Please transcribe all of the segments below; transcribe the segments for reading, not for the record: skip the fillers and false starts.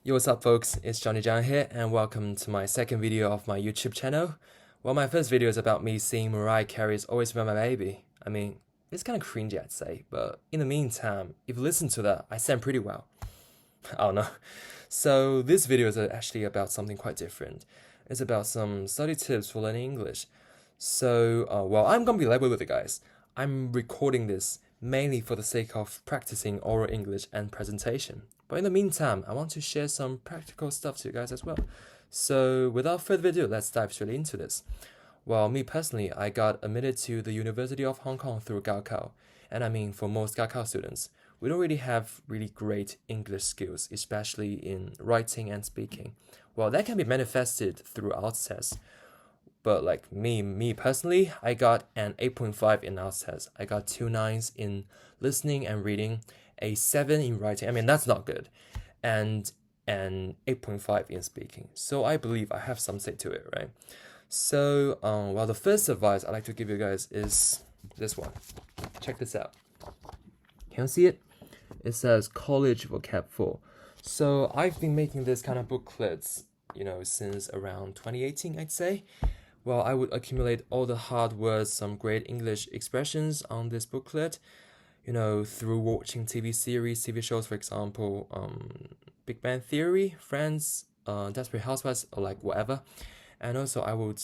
Yo, what's up folks, it's Johnny John here and welcome to my second video of my YouTube channel. Well, my first video is about me seeing Mariah Carey's Always Be My Baby. I mean, it's kind of cringy I'd say, but in the meantime, if you listen to that, I sang pretty well. I don't know. So this video is actually about something quite different. It's about some study tips for learning English. So, well, I'm gonna be level with you guys. I'm recording this mainly for the sake of practicing oral English and presentation. But in the meantime, I want to share some practical stuff to you guys as well. So without further ado, let's dive straight into this. Well, me personally, I got admitted to the University of Hong Kong through Gaokao. And I mean, for most Gaokao students, we don't really have really great English skills, especially in writing and speaking. Well, that can be manifested through IELTS tests. But like me personally, I got an 8.5 in IELTS test. I got 2 9s in listening and reading, a 7 in writing. I mean, that's not good. And an 8.5 in speaking. So I believe I have some say to it, right? So, well, the first advice I'd like to give you guys is this one. Check this out. Can you see it? It says College Vocab 4. So I've been making this kind of booklets, since around 2018, I'd say. Well, I would accumulate all the hard words, some great English expressions on this booklet, through watching TV series, TV shows, for example, Big Bang Theory, Friends, Desperate Housewives, or like whatever. And also I would,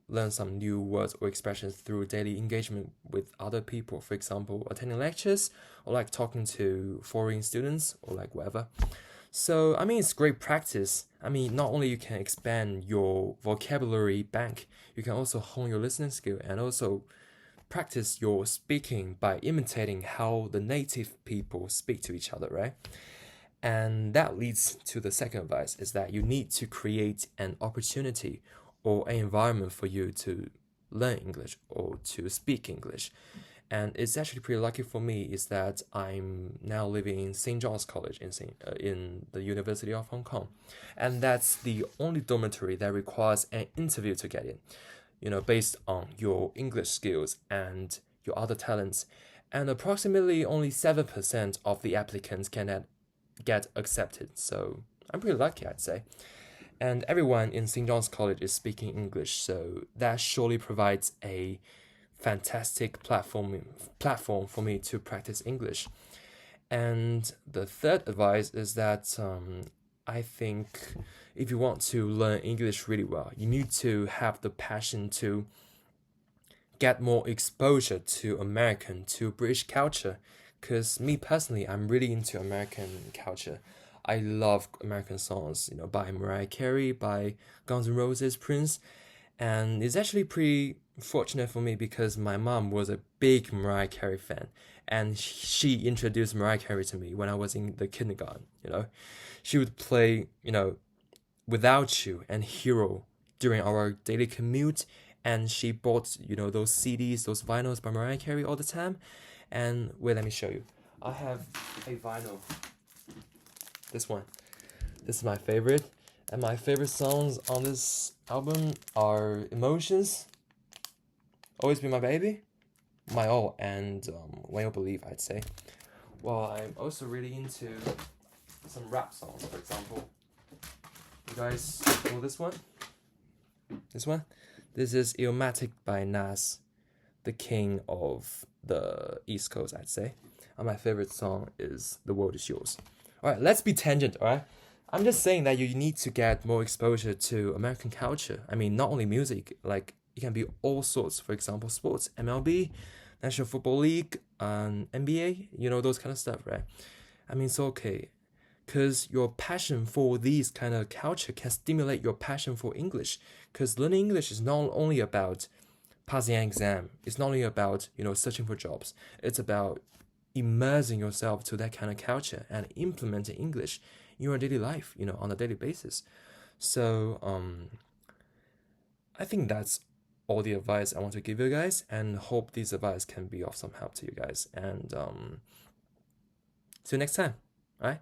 learn some new words or expressions through daily engagement with other people, for example, attending lectures or like talking to foreign students or like whatever. So, I mean, it's great practice. I mean, not only you can expand your vocabulary bank, you can also hone your listening skill and also practice your speaking by imitating how the native people speak to each other, right? And that leads to the second advice is that you need to create an opportunity or an environment for you to learn English or to speak English. And it's actually pretty lucky for me is that I'm now living in St. John's College in the University of Hong Kong. And that's the only dormitory that requires an interview to get in, based on your English skills and your other talents. And approximately only 7% of the applicants can get accepted. So I'm pretty lucky, I'd say. And everyone in St. John's College is speaking English, so that surely provides a fantastic platform for me to practice English. And the third advice is that I think if you want to learn English really well, you need to have the passion to get more exposure to British culture. Because me personally, I'm really into American culture. I love American songs, by Mariah Carey, by Guns N' Roses, Prince. And it's actually pretty fortunate for me because my mom was a big Mariah Carey fan. And she introduced Mariah Carey to me when I was in the kindergarten, She would play, Without You and Hero during our daily commute. And she bought, those CDs, those vinyls by Mariah Carey all the time. And wait, let me show you. I have a vinyl. This one. This is my favorite. And my favorite songs on this album are Emotions, Always Be My Baby, My All, and When You Believe, I'd say. Well, I'm also really into some rap songs, for example. You guys know this one? This one? This is Illmatic by Nas, the king of the East Coast, I'd say. And my favorite song is The World Is Yours. Alright, let's be tangent, alright? I'm just saying that you need to get more exposure to American culture. I mean, not only music, like it can be all sorts. For example, sports, MLB, National Football League, NBA, those kind of stuff, right? I mean, it's okay. Because your passion for these kind of culture can stimulate your passion for English. Because learning English is not only about passing an exam. It's not only about, searching for jobs. It's about immersing yourself to that kind of culture and implementing English in your daily life, on a daily basis. So, I think that's all the advice I want to give you guys and hope these advice can be of some help to you guys. And see you next time. All right?